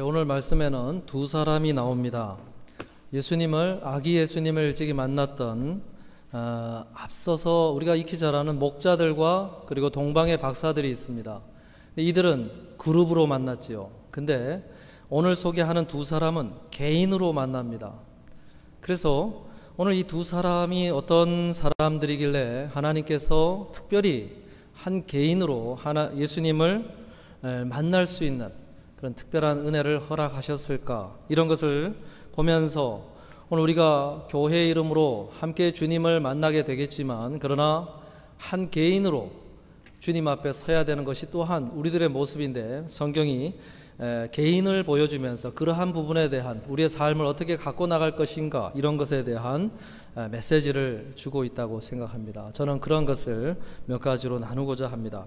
오늘 말씀에는 두 사람이 나옵니다. 아기 예수님을 일찍이 만났던 앞서서 우리가 익히 잘 아는 목자들과 그리고 동방의 박사들이 있습니다. 이들은 그룹으로 만났지요. 근데 오늘 소개하는 두 사람은 개인으로 만납니다. 그래서 오늘 이 두 사람이 어떤 사람들이길래 하나님께서 특별히 한 개인으로 예수님을 만날 수 있는 그런 특별한 은혜를 허락하셨을까, 이런 것을 보면서 오늘 우리가 교회 이름으로 함께 주님을 만나게 되겠지만, 그러나 한 개인으로 주님 앞에 서야 되는 것이 또한 우리들의 모습인데, 성경이 개인을 보여주면서 그러한 부분에 대한 우리의 삶을 어떻게 갖고 나갈 것인가, 이런 것에 대한 메시지를 주고 있다고 생각합니다. 저는 그런 것을 몇 가지로 나누고자 합니다.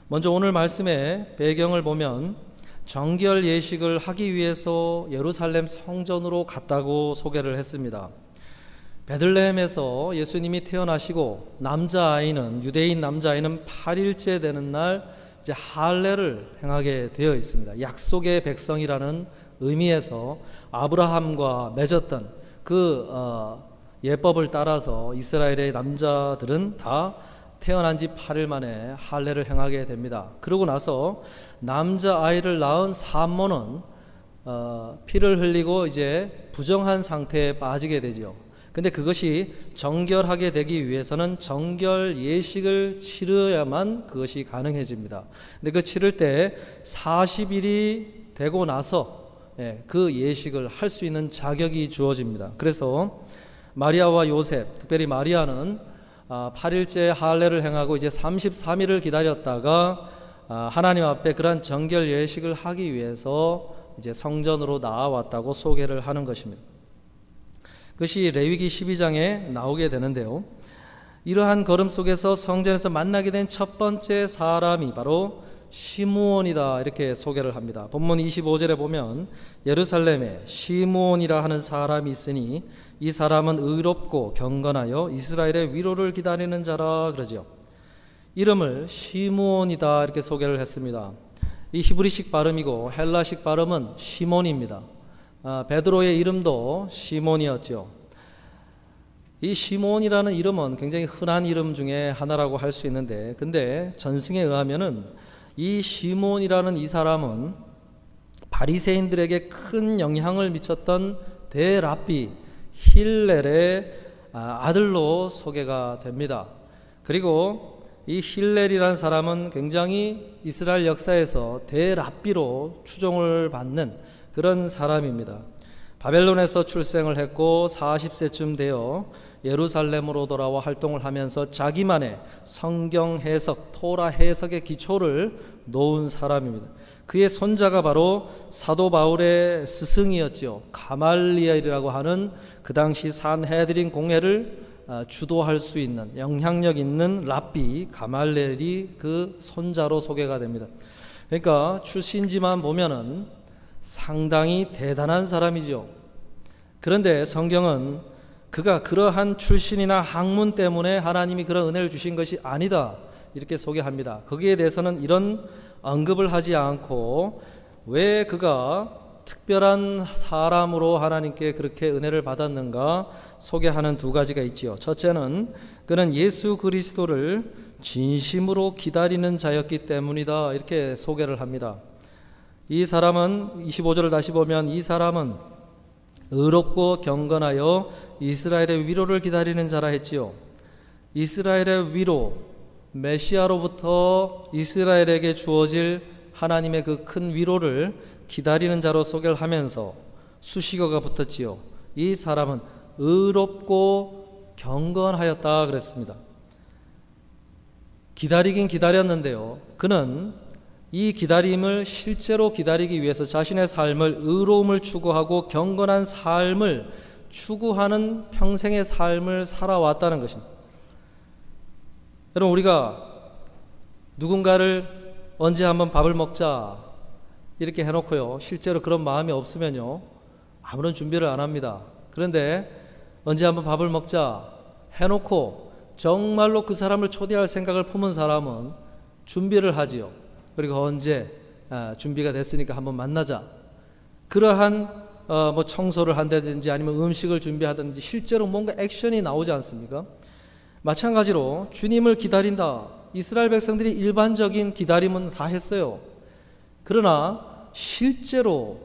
먼저 오늘 말씀의 배경을 보면 정결 예식을 하기 위해서 예루살렘 성전으로 갔다고 소개를 했습니다. 베들레헴에서 예수님이 태어나시고 유대인 남자아이는 8일째 되는 날 이제 할례를 행하게 되어 있습니다. 약속의 백성이라는 의미에서 아브라함과 맺었던 그 예법을 따라서 이스라엘의 남자들은 다 태어난 지 8일 만에 할례를 행하게 됩니다. 그러고 나서 남자아이를 낳은 산모는 피를 흘리고 이제 부정한 상태에 빠지게 되죠. 근데 그것이 정결하게 되기 위해서는 정결 예식을 치러야만 그것이 가능해집니다. 근데 그 치를 때 40일이 되고 나서 그 예식을 할 수 있는 자격이 주어집니다. 그래서 마리아와 요셉, 특별히 마리아는 8일째 할례를 행하고 이제 33일을 기다렸다가 하나님 앞에 그러한 정결 예식을 하기 위해서 이제 성전으로 나아왔다고 소개를 하는 것입니다. 그것이 레위기 12장에 나오게 되는데요, 이러한 걸음 속에서 성전에서 만나게 된 첫 번째 사람이 바로 시므온이다, 이렇게 소개를 합니다. 본문 25절에 보면 예루살렘에 시므온이라 하는 사람이 있으니 이 사람은 의롭고 경건하여 이스라엘의 위로를 기다리는 자라 그러죠. 이름을 시므온이다 이렇게 소개를 했습니다. 이 히브리식 발음이고 헬라식 발음은 시몬입니다. 베드로의 이름도 시몬이었죠. 이 시몬이라는 이름은 굉장히 흔한 이름 중에 하나라고 할 수 있는데, 근데 전승에 의하면은 이 시몬이라는 이 사람은 바리새인들에게 큰 영향을 미쳤던 대랍비 힐렐의 아들로 소개가 됩니다. 그리고 이 힐렐이라는 사람은 굉장히 이스라엘 역사에서 대랍비로 추종을 받는 그런 사람입니다. 바벨론에서 출생을 했고 40세쯤 되어 예루살렘으로 돌아와 활동을 하면서 자기만의 성경 해석, 토라 해석의 기초를 놓은 사람입니다. 그의 손자가 바로 사도 바울의 스승이었죠. 가말리엘이라고 하는 그 당시 산헤드린 공회를 주도할 수 있는 영향력 있는 랍비 가말리엘이 그 손자로 소개가 됩니다. 그러니까 출신지만 보면은 상당히 대단한 사람이죠. 그런데 성경은 그가 그러한 출신이나 학문 때문에 하나님이 그런 은혜를 주신 것이 아니다, 이렇게 소개합니다. 거기에 대해서는 이런 언급을 하지 않고 왜 그가 특별한 사람으로 하나님께 그렇게 은혜를 받았는가 소개하는 두 가지가 있지요. 첫째는 그는 예수 그리스도를 진심으로 기다리는 자였기 때문이다, 이렇게 소개를 합니다. 이 사람은 25절을 다시 보면 이 사람은 의롭고 경건하여 이스라엘의 위로를 기다리는 자라 했지요. 이스라엘의 위로, 메시아로부터 이스라엘에게 주어질 하나님의 그 큰 위로를 기다리는 자로 소개를 하면서 수식어가 붙었지요. 이 사람은 의롭고 경건하였다 그랬습니다. 기다리긴 기다렸는데요, 그는 이 기다림을 실제로 기다리기 위해서 자신의 삶을 의로움을 추구하고 경건한 삶을 추구하는 평생의 삶을 살아왔다는 것입니다. 여러분, 우리가 누군가를 언제 한번 밥을 먹자 이렇게 해놓고요, 실제로 그런 마음이 없으면요 아무런 준비를 안 합니다. 그런데 언제 한번 밥을 먹자 해놓고 정말로 그 사람을 초대할 생각을 품은 사람은 준비를 하지요. 그리고 언제 준비가 됐으니까 한번 만나자. 그러한 뭐 청소를 한다든지 아니면 음식을 준비하든지 실제로 뭔가 액션이 나오지 않습니까? 마찬가지로 주님을 기다린다. 이스라엘 백성들이 일반적인 기다림은 다 했어요. 그러나 실제로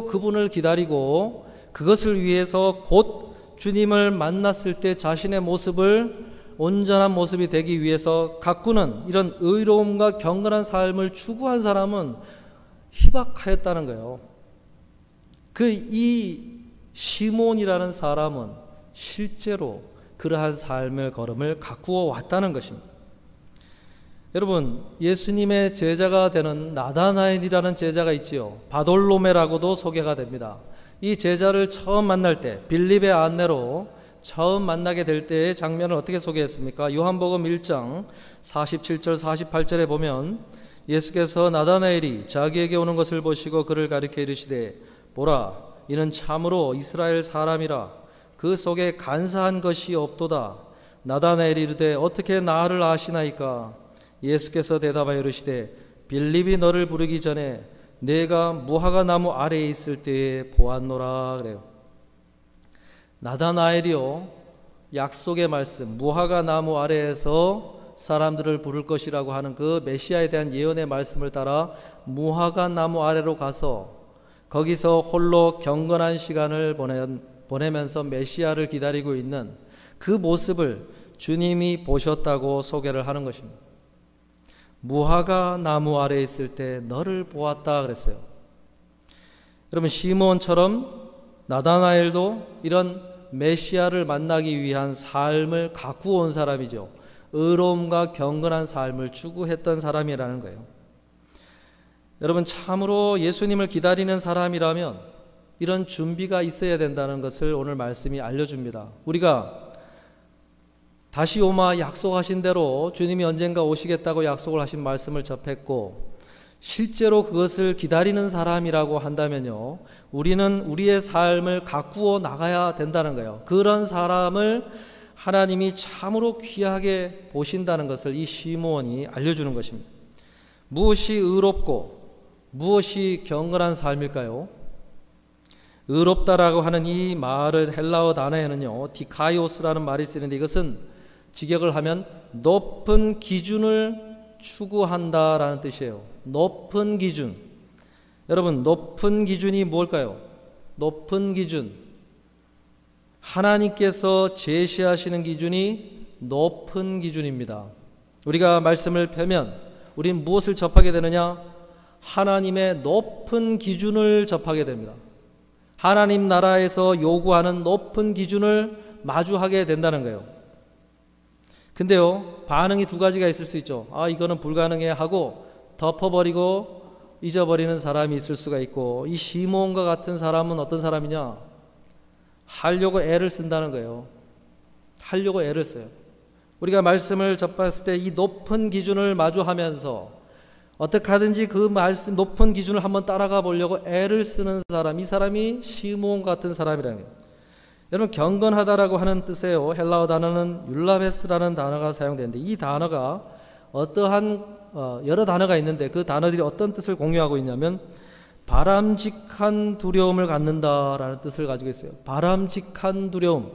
그분을 기다리고 그것을 위해서 곧 주님을 만났을 때 자신의 모습을 온전한 모습이 되기 위해서 가꾸는 이런 의로움과 경건한 삶을 추구한 사람은 희박하였다는 거예요. 이 시몬이라는 사람은 실제로 그러한 삶의 걸음을 가꾸어 왔다는 것입니다. 여러분, 예수님의 제자가 되는 나다나엘이라는 제자가 있지요. 바돌로메라고도 소개가 됩니다. 이 제자를 처음 만날 때 빌립의 안내로 처음 만나게 될 때의 장면을 어떻게 소개했습니까? 요한복음 1장 47절 48절에 보면 예수께서 나다나엘이 자기에게 오는 것을 보시고 그를 가리켜 이르시되 보라, 이는 참으로 이스라엘 사람이라. 그 속에 간사한 것이 없도다. 나다나엘이 이르되 어떻게 나를 아시나이까? 예수께서 대답하여 이르시되 빌립이 너를 부르기 전에 내가 무화과 나무 아래에 있을 때에 보았노라. 그래요. 나다나엘이요, 약속의 말씀, 무화과 나무 아래에서 사람들을 부를 것이라고 하는 그 메시아에 대한 예언의 말씀을 따라 무화과 나무 아래로 가서 거기서 홀로 경건한 시간을 보내면서 메시아를 기다리고 있는 그 모습을 주님이 보셨다고 소개를 하는 것입니다. 무화과 나무 아래에 있을 때 너를 보았다 그랬어요. 여러분, 시몬처럼 나다나엘도 이런 메시아를 만나기 위한 삶을 가꾸어 온 사람이죠. 의로움과 경건한 삶을 추구했던 사람이라는 거예요. 여러분, 참으로 예수님을 기다리는 사람이라면 이런 준비가 있어야 된다는 것을 오늘 말씀이 알려줍니다. 우리가 다시 오마 약속하신 대로 주님이 언젠가 오시겠다고 약속을 하신 말씀을 접했고 실제로 그것을 기다리는 사람이라고 한다면요, 우리는 우리의 삶을 가꾸어 나가야 된다는 거예요. 그런 사람을 하나님이 참으로 귀하게 보신다는 것을 이 시므온이 알려주는 것입니다. 무엇이 의롭고 무엇이 경건한 삶일까요? 의롭다라고 하는 이 말은 헬라어 단어에는요, 디카이오스라는 말이 쓰는데 이것은 직역을 하면 높은 기준을 추구한다라는 뜻이에요. 높은 기준. 여러분, 높은 기준이 뭘까요? 높은 기준. 하나님께서 제시하시는 기준이 높은 기준입니다. 우리가 말씀을 펴면 우린 무엇을 접하게 되느냐? 하나님의 높은 기준을 접하게 됩니다. 하나님 나라에서 요구하는 높은 기준을 마주하게 된다는 거예요. 근데요, 반응이 두 가지가 있을 수 있죠. 이거는 불가능해 하고 덮어버리고 잊어버리는 사람이 있을 수가 있고, 이 시몬과 같은 사람은 어떤 사람이냐? 하려고 애를 쓴다는 거예요. 하려고 애를 써요. 우리가 말씀을 접했을 때 이 높은 기준을 마주하면서 어떻게 하든지 그 말씀 높은 기준을 한번 따라가 보려고 애를 쓰는 사람, 이 사람이 시몬 같은 사람이라는 거예요. 여러분, 경건하다라고 하는 뜻에요, 헬라어 단어는 율라베스라는 단어가 사용되는데 이 단어가 어떠한 여러 단어가 있는데 그 단어들이 어떤 뜻을 공유하고 있냐면 바람직한 두려움을 갖는다라는 뜻을 가지고 있어요. 바람직한 두려움.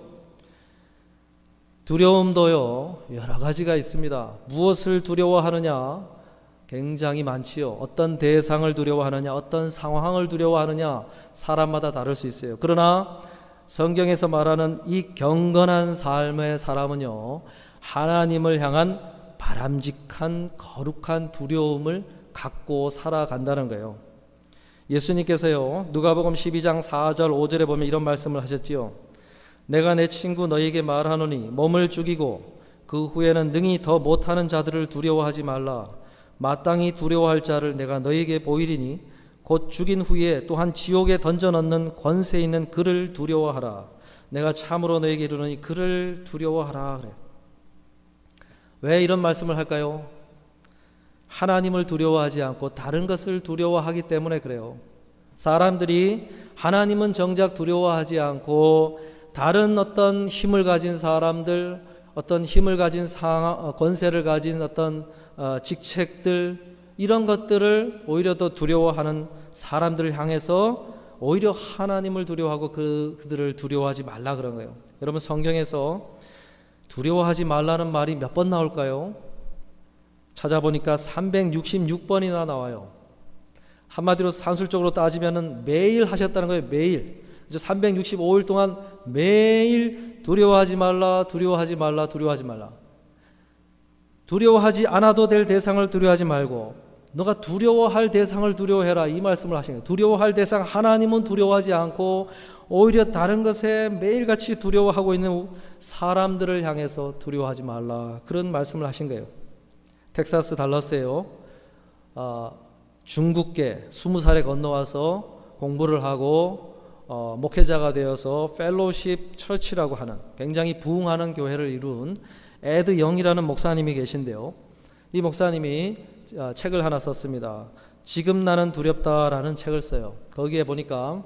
두려움도요, 여러 가지가 있습니다. 무엇을 두려워하느냐? 굉장히 많지요. 어떤 대상을 두려워하느냐, 어떤 상황을 두려워하느냐, 사람마다 다를 수 있어요. 그러나 성경에서 말하는 이 경건한 삶의 사람은요, 하나님을 향한 바람직한 거룩한 두려움을 갖고 살아간다는 거예요. 예수님께서요, 누가복음 12장 4절 5절에 보면 이런 말씀을 하셨지요. 내가 내 친구 너희에게 말하노니 몸을 죽이고 그 후에는 능히 더 못하는 자들을 두려워하지 말라. 마땅히 두려워할 자를 내가 너희에게 보이리니 곧 죽인 후에 또한 지옥에 던져 넣는 권세 있는 그를 두려워하라. 내가 참으로 너희에게 이르노니 그를 두려워하라. 그래. 왜 이런 말씀을 할까요? 하나님을 두려워하지 않고 다른 것을 두려워하기 때문에 그래요. 사람들이 하나님은 정작 두려워하지 않고 다른 어떤 힘을 가진 사람들, 어떤 힘을 가진 권세를 가진 어떤 직책들, 이런 것들을 오히려 더 두려워하는 사람들을 향해서 오히려 하나님을 두려워하고 그들을 두려워하지 말라 그런 거예요. 여러분, 성경에서 두려워하지 말라는 말이 몇 번 나올까요? 찾아보니까 366번이나 나와요. 한마디로 산술적으로 따지면 매일 하셨다는 거예요. 매일. 365일 동안 매일 두려워하지 말라, 두려워하지 말라, 두려워하지 말라. 두려워하지 않아도 될 대상을 두려워하지 말고 너가 두려워할 대상을 두려워해라, 이 말씀을 하시는 거예요. 두려워할 대상 하나님은 두려워하지 않고 오히려 다른 것에 매일같이 두려워하고 있는 사람들을 향해서 두려워하지 말라, 그런 말씀을 하신 거예요. 텍사스 달러스에요. 중국계 20살에 건너와서 공부를 하고 목회자가 되어서 펠로우십 처치라고 하는 굉장히 부흥하는 교회를 이룬 에드 영이라는 목사님이 계신데요. 이 목사님이 책을 하나 썼습니다. 지금 나는 두렵다라는 책을 써요. 거기에 보니까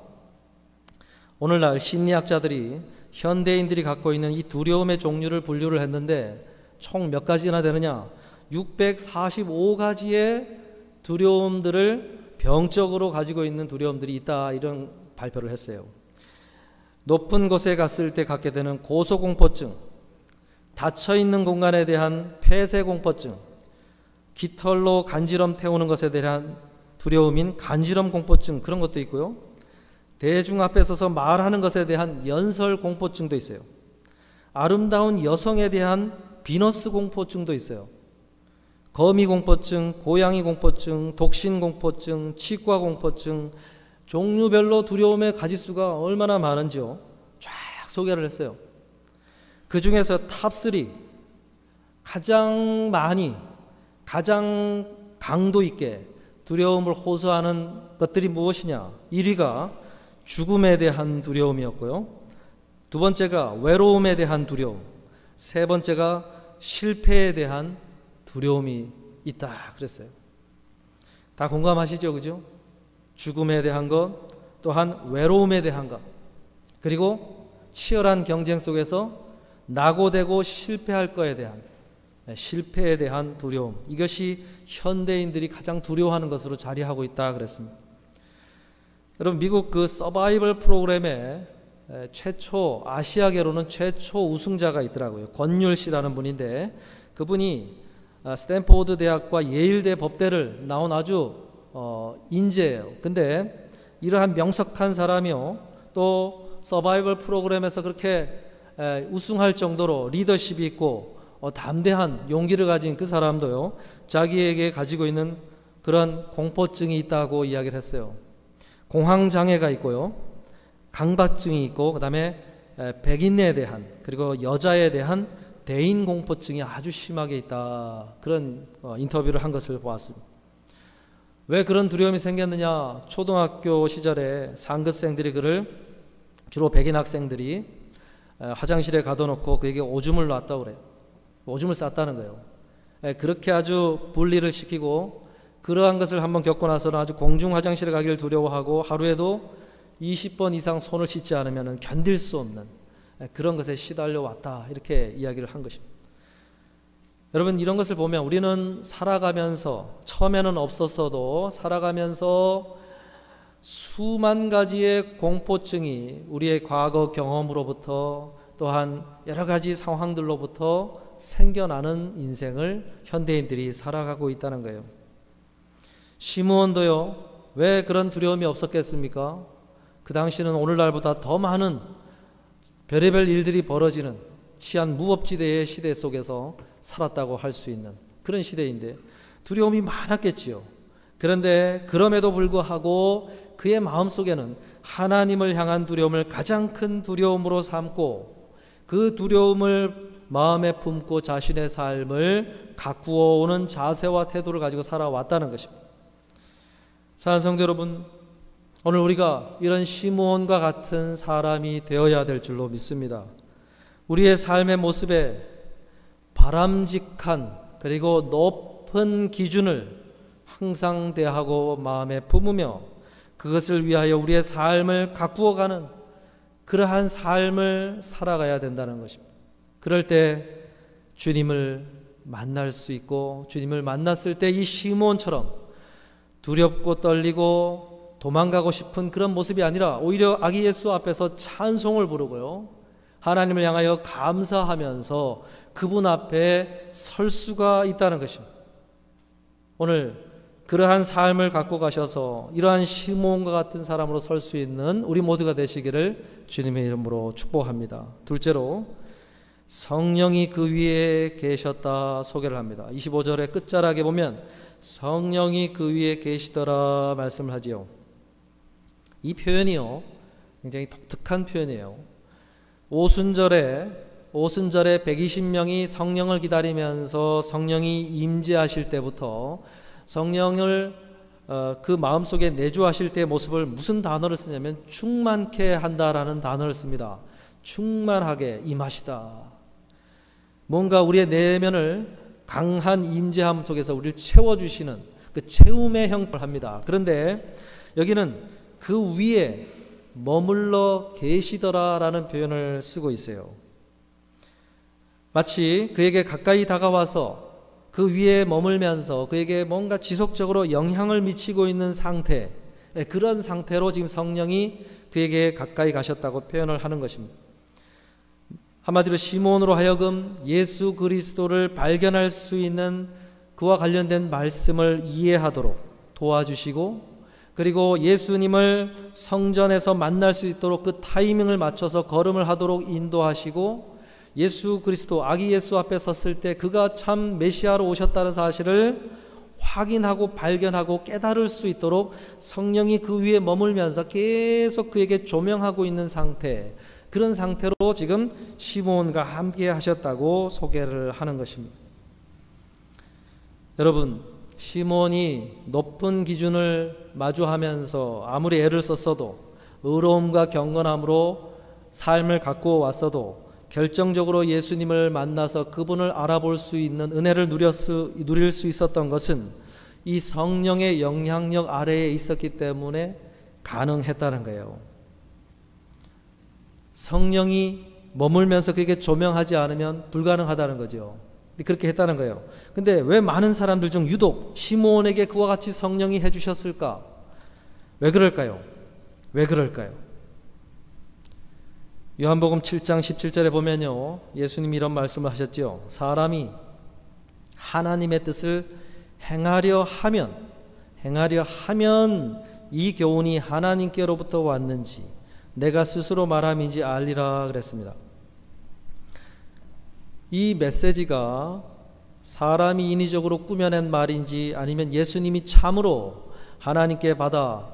오늘날 심리학자들이 현대인들이 갖고 있는 이 두려움의 종류를 분류를 했는데 총 몇 가지나 되느냐? 645가지의 두려움들을 병적으로 가지고 있는 두려움들이 있다, 이런 발표를 했어요. 높은 곳에 갔을 때 갖게 되는 고소공포증, 닫혀있는 공간에 대한 폐쇄공포증, 깃털로 간지럼 태우는 것에 대한 두려움인 간지럼 공포증, 그런 것도 있고요. 대중 앞에 서서 말하는 것에 대한 연설 공포증도 있어요. 아름다운 여성에 대한 비너스 공포증도 있어요. 거미 공포증, 고양이 공포증, 독신 공포증, 치과 공포증, 종류별로 두려움의 가지수가 얼마나 많은지요, 쫙 소개를 했어요. 그 중에서 탑3 가장 많이, 가장 강도 있게 두려움을 호소하는 것들이 무엇이냐? 1위가 죽음에 대한 두려움이었고요. 두 번째가 외로움에 대한 두려움, 세 번째가 실패에 대한 두려움이 있다 그랬어요. 다 공감하시죠? 그죠? 죽음에 대한 것, 또한 외로움에 대한 것, 그리고 치열한 경쟁 속에서 낙오되고 실패할 거에 대한, 실패에 대한 두려움, 이것이 현대인들이 가장 두려워하는 것으로 자리하고 있다 그랬습니다. 여러분, 미국 그 서바이벌 프로그램에 최초, 아시아계로는 최초 우승자가 있더라고요. 권율 씨라는 분인데, 그분이 스탠포드 대학과 예일대 법대를 나온 아주 인재예요. 근데 이러한 명석한 사람이요, 또 서바이벌 프로그램에서 그렇게 우승할 정도로 리더십이 있고 담대한 용기를 가진 그 사람도요, 자기에게 가지고 있는 그런 공포증이 있다고 이야기를 했어요. 공황장애가 있고요, 강박증이 있고, 그 다음에 백인에 대한, 그리고 여자에 대한 대인 공포증이 아주 심하게 있다, 그런 인터뷰를 한 것을 보았습니다. 왜 그런 두려움이 생겼느냐? 초등학교 시절에 상급생들이 그를, 주로 백인 학생들이 화장실에 가둬놓고 그에게 오줌을 놨다고 그래요. 오줌을 쌌다는 거예요. 그렇게 아주 분리를 시키고, 그러한 것을 한번 겪고 나서는 아주 공중 화장실에 가기를 두려워하고 하루에도 20번 이상 손을 씻지 않으면 견딜 수 없는 그런 것에 시달려 왔다, 이렇게 이야기를 한 것입니다. 여러분, 이런 것을 보면 우리는 살아가면서, 처음에는 없었어도 살아가면서 수만 가지의 공포증이 우리의 과거 경험으로부터, 또한 여러 가지 상황들로부터 생겨나는 인생을 현대인들이 살아가고 있다는 거예요. 시므온도요, 왜 그런 두려움이 없었겠습니까? 그 당시는 오늘날보다 더 많은 별의별 일들이 벌어지는 치안 무법지대의 시대 속에서 살았다고 할 수 있는 그런 시대인데 두려움이 많았겠지요. 그런데 그럼에도 불구하고 그의 마음속에는 하나님을 향한 두려움을 가장 큰 두려움으로 삼고, 그 두려움을 마음에 품고 자신의 삶을 가꾸어 오는 자세와 태도를 가지고 살아왔다는 것입니다. 사랑하는 성도 여러분, 오늘 우리가 이런 시므온과 같은 사람이 되어야 될 줄로 믿습니다. 우리의 삶의 모습에 바람직한, 그리고 높은 기준을 항상 대하고 마음에 품으며 그것을 위하여 우리의 삶을 가꾸어가는 그러한 삶을 살아가야 된다는 것입니다. 그럴 때 주님을 만날 수 있고, 주님을 만났을 때 이 시므온처럼 두렵고 떨리고 도망가고 싶은 그런 모습이 아니라 오히려 아기 예수 앞에서 찬송을 부르고요, 하나님을 향하여 감사하면서 그분 앞에 설 수가 있다는 것입니다. 오늘 그러한 삶을 갖고 가셔서 이러한 시몬과 같은 사람으로 설 수 있는 우리 모두가 되시기를 주님의 이름으로 축복합니다. 둘째로, 성령이 그 위에 계셨다 소개를 합니다. 25절의 끝자락에 보면 성령이 그 위에 계시더라 말씀을 하지요. 이 표현이요, 굉장히 독특한 표현이에요. 오순절에 120명이 성령을 기다리면서 성령이 임재하실 때부터 성령을 그 마음속에 내주하실 때의 모습을 무슨 단어를 쓰냐면 충만케 한다라는 단어를 씁니다. 충만하게 임하시다. 뭔가 우리의 내면을 강한 임재함 속에서 우리를 채워주시는 그 채움의 형태를 합니다. 그런데 여기는 그 위에 머물러 계시더라라는 표현을 쓰고 있어요. 마치 그에게 가까이 다가와서 그 위에 머물면서 그에게 뭔가 지속적으로 영향을 미치고 있는 상태, 그런 상태로 지금 성령이 그에게 가까이 가셨다고 표현을 하는 것입니다. 한마디로 시몬으로 하여금 예수 그리스도를 발견할 수 있는 그와 관련된 말씀을 이해하도록 도와주시고, 그리고 예수님을 성전에서 만날 수 있도록 그 타이밍을 맞춰서 걸음을 하도록 인도하시고, 예수 그리스도 아기 예수 앞에 섰을 때 그가 참 메시아로 오셨다는 사실을 확인하고 발견하고 깨달을 수 있도록 성령이 그 위에 머물면서 계속 그에게 조명하고 있는 상태, 그런 상태로 지금 시몬과 함께 하셨다고 소개를 하는 것입니다. 여러분, 시몬이 높은 기준을 마주하면서 아무리 애를 썼어도, 의로움과 경건함으로 삶을 갖고 왔어도 결정적으로 예수님을 만나서 그분을 알아볼 수 있는 은혜를 누릴 수 있었던 것은 이 성령의 영향력 아래에 있었기 때문에 가능했다는 거예요. 성령이 머물면서 그에게 조명하지 않으면 불가능하다는 거죠. 그렇게 했다는 거예요. 근데 왜 많은 사람들 중 유독 시몬에게 그와 같이 성령이 해주셨을까? 왜 그럴까요? 왜 그럴까요? 요한복음 7장 17절에 보면요, 예수님이 이런 말씀을 하셨죠. 사람이 하나님의 뜻을 행하려 하면 이 교훈이 하나님께로부터 왔는지 내가 스스로 말함인지 알리라 그랬습니다. 이 메시지가 사람이 인위적으로 꾸며낸 말인지 아니면 예수님이 참으로 하나님께 받아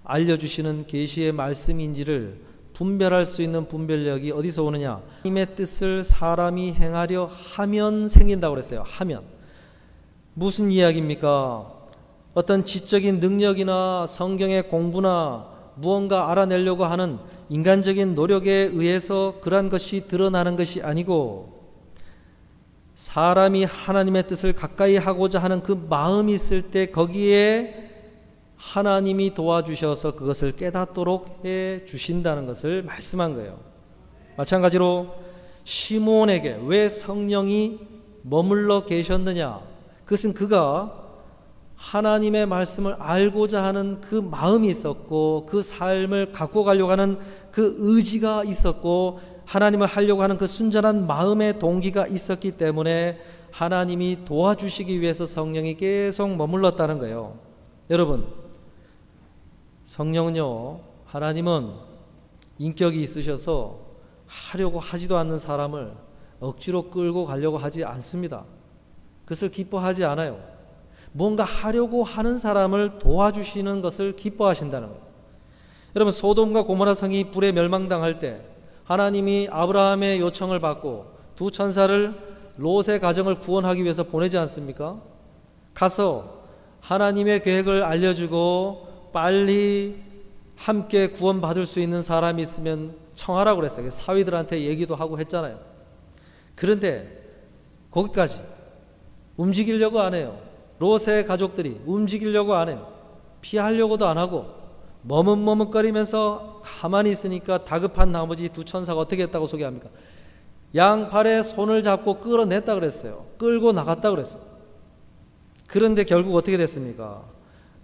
알려주시는 계시의 말씀인지를 분별할 수 있는 분별력이 어디서 오느냐? 하나님의 뜻을 사람이 행하려 하면 생긴다고 그랬어요. 하면. 무슨 이야기입니까? 어떤 지적인 능력이나 성경의 공부나 무언가 알아내려고 하는 인간적인 노력에 의해서 그러한 것이 드러나는 것이 아니고, 사람이 하나님의 뜻을 가까이 하고자 하는 그 마음이 있을 때 거기에 하나님이 도와주셔서 그것을 깨닫도록 해 주신다는 것을 말씀한 거예요. 마찬가지로 시몬에게 왜 성령이 머물러 계셨느냐? 그것은 그가 하나님의 말씀을 알고자 하는 그 마음이 있었고, 그 삶을 갖고 가려고 하는 그 의지가 있었고, 하나님을 하려고 하는 그 순전한 마음의 동기가 있었기 때문에 하나님이 도와주시기 위해서 성령이 계속 머물렀다는 거예요. 여러분, 성령은요, 하나님은 인격이 있으셔서 하려고 하지도 않는 사람을 억지로 끌고 가려고 하지 않습니다. 그것을 기뻐하지 않아요. 뭔가 하려고 하는 사람을 도와주시는 것을 기뻐하신다는 거예요. 여러분, 소돔과 고모라 성이 불에 멸망당할 때 하나님이 아브라함의 요청을 받고 두 천사를 롯의 가정을 구원하기 위해서 보내지 않습니까? 가서 하나님의 계획을 알려주고 빨리 함께 구원받을 수 있는 사람이 있으면 청하라고 그랬어요. 사위들한테 얘기도 하고 했잖아요. 그런데 거기까지 움직이려고 안 해요. 롯의 가족들이 움직이려고 안 해요. 피하려고도 안 하고 머뭇머뭇거리면서 가만히 있으니까 다급한 나머지 두 천사가 어떻게 했다고 소개합니까? 양팔에 손을 잡고 끌어냈다 그랬어요. 끌고 나갔다 그랬어요. 그런데 결국 어떻게 됐습니까?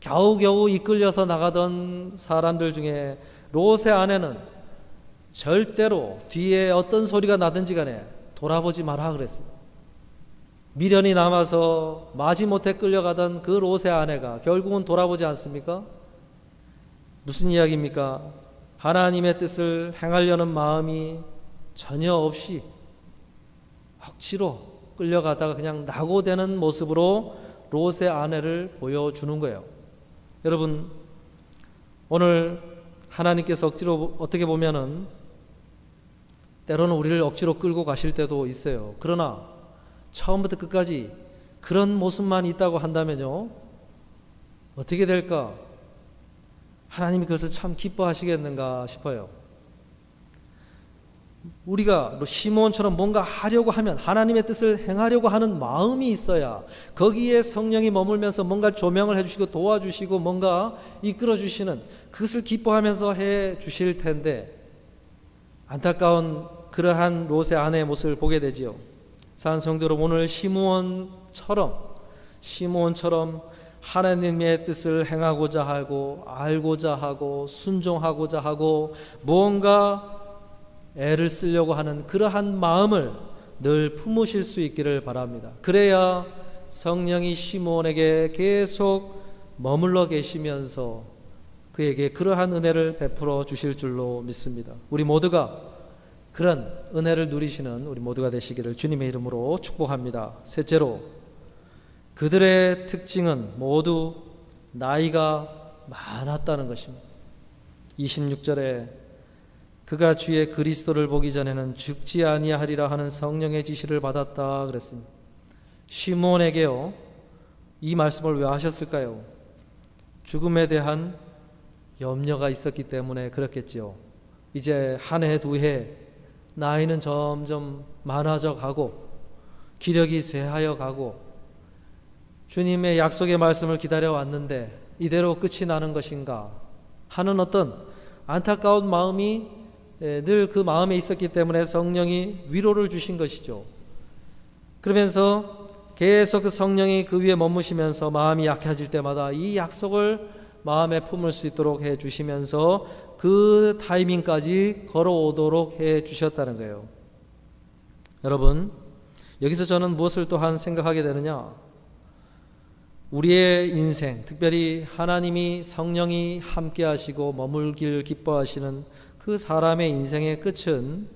겨우겨우 이끌려서 나가던 사람들 중에 롯의 아내는 절대로 뒤에 어떤 소리가 나든지 간에 돌아보지 마라 그랬어요. 미련이 남아서 마지못해 끌려가던 그 롯의 아내가 결국은 돌아보지 않습니까? 무슨 이야기입니까? 하나님의 뜻을 행하려는 마음이 전혀 없이 억지로 끌려가다가 그냥 낙오되는 모습으로 롯의 아내를 보여주는 거예요. 여러분, 오늘 하나님께서 억지로 어떻게 보면은 때로는 우리를 억지로 끌고 가실 때도 있어요. 그러나 처음부터 끝까지 그런 모습만 있다고 한다면요, 어떻게 될까? 하나님이 그것을 참 기뻐하시겠는가 싶어요. 우리가 시므온처럼 뭔가 하려고 하면, 하나님의 뜻을 행하려고 하는 마음이 있어야 거기에 성령이 머물면서 뭔가 조명을 해주시고 도와주시고 뭔가 이끌어주시는, 그것을 기뻐하면서 해주실 텐데, 안타까운 그러한 롯의 아내의 모습을 보게 되지요. 사랑하는 성도 여러분, 오늘 시므온처럼 하나님의 뜻을 행하고자 하고 알고자 하고 순종하고자 하고 무언가 애를 쓰려고 하는 그러한 마음을 늘 품으실 수 있기를 바랍니다. 그래야 성령이 시므온에게 계속 머물러 계시면서 그에게 그러한 은혜를 베풀어 주실 줄로 믿습니다. 우리 모두가 그런 은혜를 누리시는 우리 모두가 되시기를 주님의 이름으로 축복합니다. 셋째로, 그들의 특징은 모두 나이가 많았다는 것입니다. 26절에 그가 주의 그리스도를 보기 전에는 죽지 아니하리라 하는 성령의 지시를 받았다 그랬습니다. 시므온에게요, 이 말씀을 왜 하셨을까요? 죽음에 대한 염려가 있었기 때문에 그렇겠지요. 이제 한 해, 두 해 나이는 점점 많아져 가고 기력이 쇠하여 가고 주님의 약속의 말씀을 기다려왔는데 이대로 끝이 나는 것인가 하는 어떤 안타까운 마음이 늘 그 마음에 있었기 때문에 성령이 위로를 주신 것이죠. 그러면서 계속 그 성령이 그 위에 머무시면서 마음이 약해질 때마다 이 약속을 마음에 품을 수 있도록 해 주시면서 그 타이밍까지 걸어오도록 해 주셨다는 거예요. 여러분, 여기서 저는 무엇을 또한 생각하게 되느냐, 우리의 인생, 특별히 하나님이 성령이 함께 하시고 머물길 기뻐하시는 그 사람의 인생의 끝은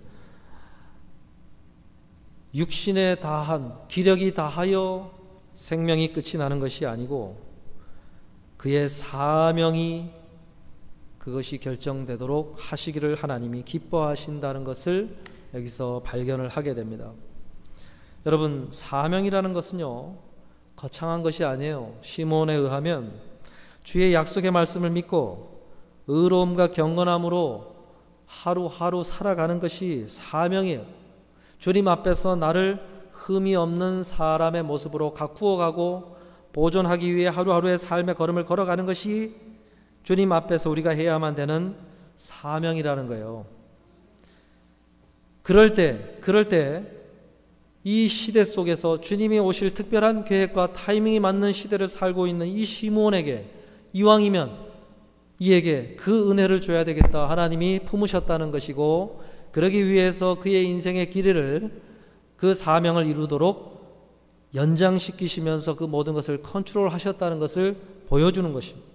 육신에 다한, 기력이 다하여 생명이 끝이 나는 것이 아니고 그의 사명이 그것이 결정되도록 하시기를 하나님이 기뻐하신다는 것을 여기서 발견을 하게 됩니다. 여러분, 사명이라는 것은요, 거창한 것이 아니에요. 시므온에 의하면 주의 약속의 말씀을 믿고 의로움과 경건함으로 하루하루 살아가는 것이 사명이에요. 주님 앞에서 나를 흠이 없는 사람의 모습으로 가꾸어가고 보존하기 위해 하루하루의 삶의 걸음을 걸어가는 것이 주님 앞에서 우리가 해야만 되는 사명이라는 거예요. 그럴 때 이 시대 속에서 주님이 오실 특별한 계획과 타이밍이 맞는 시대를 살고 있는 이 시므온에게 이왕이면 이에게 그 은혜를 줘야 되겠다 하나님이 품으셨다는 것이고, 그러기 위해서 그의 인생의 길이를, 그 사명을 이루도록 연장시키시면서 그 모든 것을 컨트롤 하셨다는 것을 보여주는 것입니다.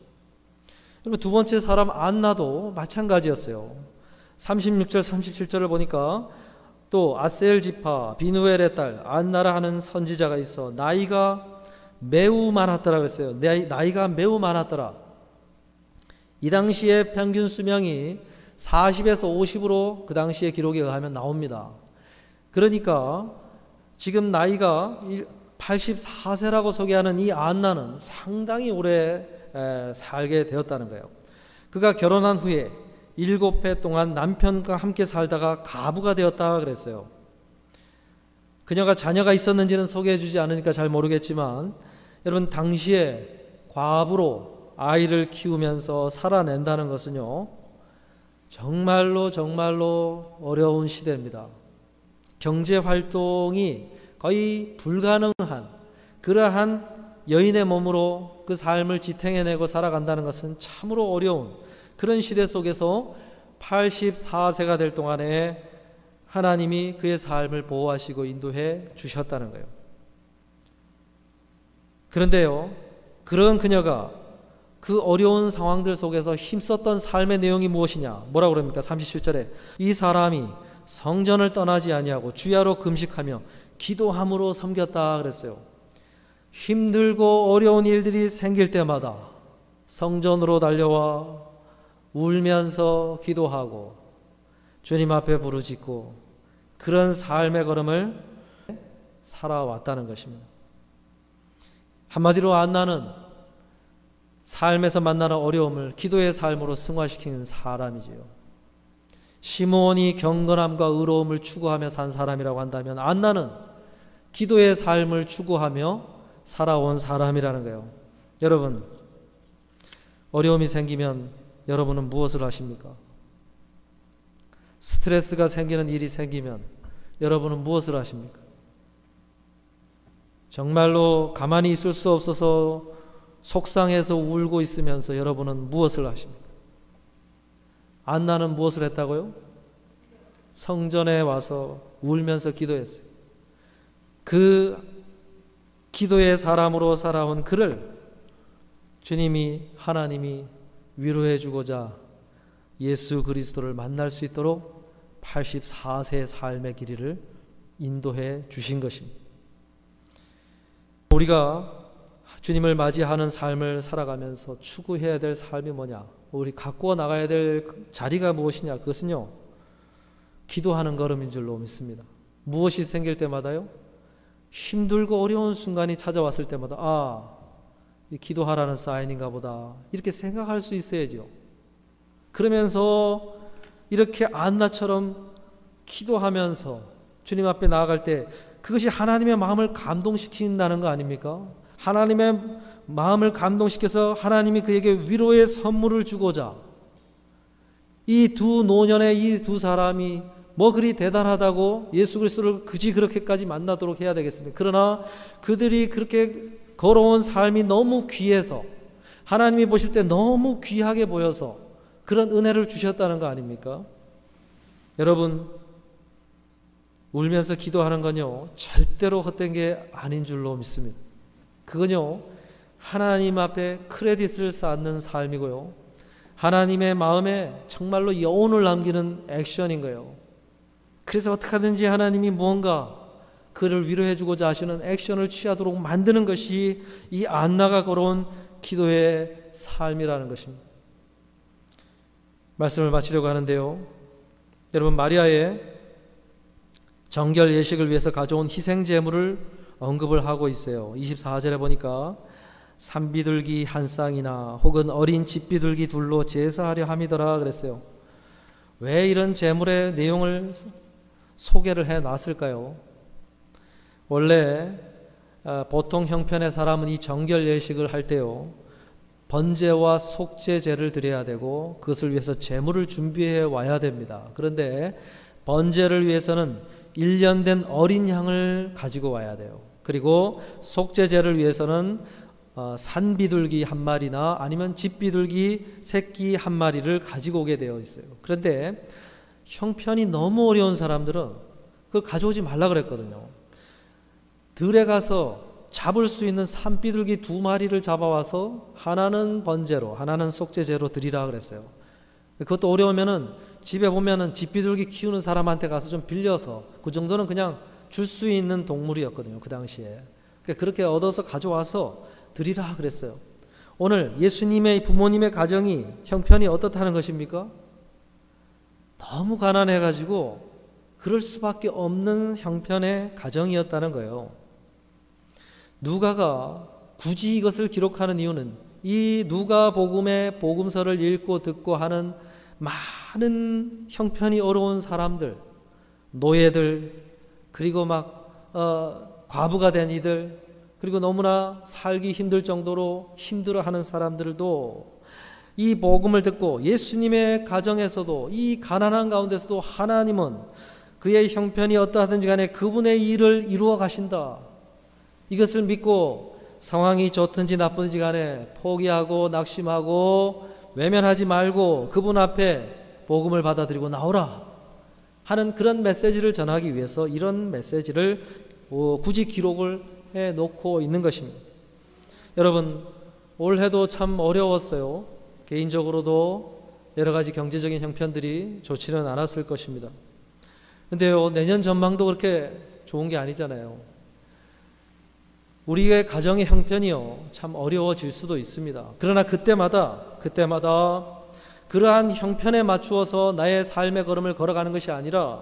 여러분, 두 번째 사람 안나도 마찬가지였어요. 36절 37절을 보니까 또 아셀 지파 비누엘의 딸 안나라 하는 선지자가 있어 나이가 매우 많았더라 그랬어요. 나이가 매우 많았더라. 이 당시에 평균 수명이 40에서 50으로 그 당시의 기록에 의하면 나옵니다. 그러니까 지금 나이가 84세라고 소개하는 이 안나는 상당히 오래 살게 되었다는 거예요. 그가 결혼한 후에 7해 동안 남편과 함께 살다가 가부가 되었다 그랬어요. 그녀가 자녀가 있었는지는 소개해 주지 않으니까 잘 모르겠지만, 여러분, 당시에 과부로 아이를 키우면서 살아낸다는 것은요, 정말로 어려운 시대입니다. 경제 활동이 거의 불가능한 그러한 여인의 몸으로 그 삶을 지탱해내고 살아간다는 것은 참으로 어려운 그런 시대 속에서 84세가 될 동안에 하나님이 그의 삶을 보호하시고 인도해 주셨다는 거예요. 그런데요, 그런 그녀가 그 어려운 상황들 속에서 힘썼던 삶의 내용이 무엇이냐? 뭐라고 그럽니까? 37절에 이 사람이 성전을 떠나지 아니하고 주야로 금식하며 기도함으로 섬겼다 그랬어요. 힘들고 어려운 일들이 생길 때마다 성전으로 달려와 울면서 기도하고 주님 앞에 부르짖고 그런 삶의 걸음을 살아왔다는 것입니다. 한마디로 안나는 삶에서 만나는 어려움을 기도의 삶으로 승화시키는 사람이지요. 시므온이 경건함과 의로움을 추구하며 산 사람이라고 한다면 안나는 기도의 삶을 추구하며 살아온 사람이라는 거예요. 여러분, 어려움이 생기면 여러분은 무엇을 하십니까? 스트레스가 생기는 일이 생기면 여러분은 무엇을 하십니까? 정말로 가만히 있을 수 없어서 속상해서 울고 있으면서 여러분은 무엇을 하십니까? 안나는 무엇을 했다고요? 성전에 와서 울면서 기도했어요. 그 기도의 사람으로 살아온 그를 하나님이 위로해 주고자 예수 그리스도를 만날 수 있도록 84세의 삶의 길이를 인도해 주신 것입니다. 우리가 주님을 맞이하는 삶을 살아가면서 추구해야 될 삶이 뭐냐? 우리 갖고 나가야 될 자리가 무엇이냐? 그것은요, 기도하는 걸음인 줄로 믿습니다. 무엇이 생길 때마다요, 힘들고 어려운 순간이 찾아왔을 때마다 이 기도하라는 사인인가 보다 이렇게 생각할 수 있어야죠. 그러면서 이렇게 안나처럼 기도하면서 주님 앞에 나아갈 때 그것이 하나님의 마음을 감동시킨다는 거 아닙니까? 하나님의 마음을 감동시켜서 하나님이 그에게 위로의 선물을 주고자 이 두 노년의 이 두 사람이 뭐 그리 대단하다고 예수 그리스도를 굳이 그렇게까지 만나도록 해야 되겠습니까? 그러나 그들이 그렇게 걸어온 삶이 너무 귀해서 하나님이 보실 때 너무 귀하게 보여서 그런 은혜를 주셨다는 거 아닙니까? 여러분, 울면서 기도하는 건요, 절대로 헛된 게 아닌 줄로 믿습니다. 그건요, 하나님 앞에 크레딧을 쌓는 삶이고요, 하나님의 마음에 정말로 여운을 남기는 액션인 거예요. 그래서 어떻게 하든지 하나님이 무언가 그를 위로해 주고자 하시는 액션을 취하도록 만드는 것이 이 안나가 걸어온 기도의 삶이라는 것입니다. 말씀을 마치려고 하는데요, 여러분, 마리아의 정결 예식을 위해서 가져온 희생 제물을 언급을 하고 있어요. 24절에 보니까 산비둘기 한 쌍이나 혹은 어린 집비둘기 둘로 제사하려 함이더라 그랬어요. 왜 이런 제물의 내용을 소개를 해놨을까요? 원래 보통 형편의 사람은 이 정결 예식을 할 때요, 번제와 속죄제를 드려야 되고 그것을 위해서 제물을 준비해 와야 됩니다. 그런데 번제를 위해서는 1년 된 어린 양을 가지고 와야 돼요. 그리고 속죄제를 위해서는 산비둘기 한 마리나 아니면 집비둘기 새끼 한 마리를 가지고 오게 되어 있어요. 그런데 형편이 너무 어려운 사람들은 그걸 가져오지 말라 그랬거든요. 들에 가서 잡을 수 있는 산비둘기 2마리를 잡아와서 하나는 번제로 하나는 속죄제로 드리라 그랬어요. 그것도 어려우면은 집에 보면은 집비둘기 키우는 사람한테 가서 좀 빌려서, 그 정도는 그냥 줄 수 있는 동물이었거든요, 그 당시에. 그렇게 얻어서 가져와서 드리라 그랬어요. 오늘 예수님의 부모님의 가정이 형편이 어떻다는 것입니까? 너무 가난해가지고 그럴 수밖에 없는 형편의 가정이었다는 거예요. 누가가 굳이 이것을 기록하는 이유는 이 누가복음의 복음서를 읽고 듣고 하는 많은 형편이 어려운 사람들, 노예들, 그리고 과부가 된 이들, 그리고 너무나 살기 힘들 정도로 힘들어하는 사람들도 이 복음을 듣고 예수님의 가정에서도 이 가난한 가운데서도 하나님은 그의 형편이 어떠하든지 간에 그분의 일을 이루어 가신다, 이것을 믿고 상황이 좋든지 나쁘든지 간에 포기하고 낙심하고 외면하지 말고 그분 앞에 복음을 받아들이고 나오라 하는 그런 메시지를 전하기 위해서 이런 메시지를 굳이 기록을 해놓고 있는 것입니다. 여러분, 올해도 참 어려웠어요. 개인적으로도 여러 가지 경제적인 형편들이 좋지는 않았을 것입니다. 근데요, 내년 전망도 그렇게 좋은 게 아니잖아요. 우리의 가정의 형편이요, 참 어려워질 수도 있습니다. 그러나 그때마다 그러한 형편에 맞추어서 나의 삶의 걸음을 걸어가는 것이 아니라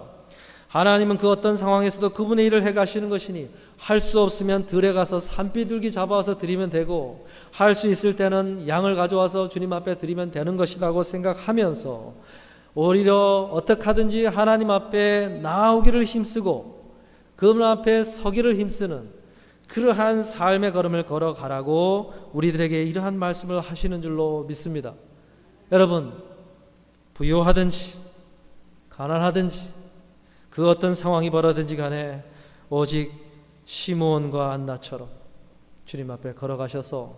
하나님은 그 어떤 상황에서도 그분의 일을 해가시는 것이니 할 수 없으면 들에 가서 산비둘기 잡아와서 드리면 되고 할 수 있을 때는 양을 가져와서 주님 앞에 드리면 되는 것이라고 생각하면서 오히려 어떻게 하든지 하나님 앞에 나아오기를 힘쓰고 그분 앞에 서기를 힘쓰는 그러한 삶의 걸음을 걸어가라고 우리들에게 이러한 말씀을 하시는 줄로 믿습니다. 여러분, 부유하든지 가난하든지 그 어떤 상황이 벌어든지 간에 오직 시므온과 안나처럼 주님 앞에 걸어가셔서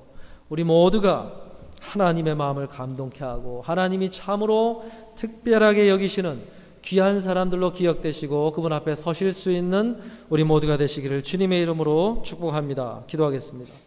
우리 모두가 하나님의 마음을 감동케 하고 하나님이 참으로 특별하게 여기시는 귀한 사람들로 기억되시고 그분 앞에 서실 수 있는 우리 모두가 되시기를 주님의 이름으로 축복합니다. 기도하겠습니다.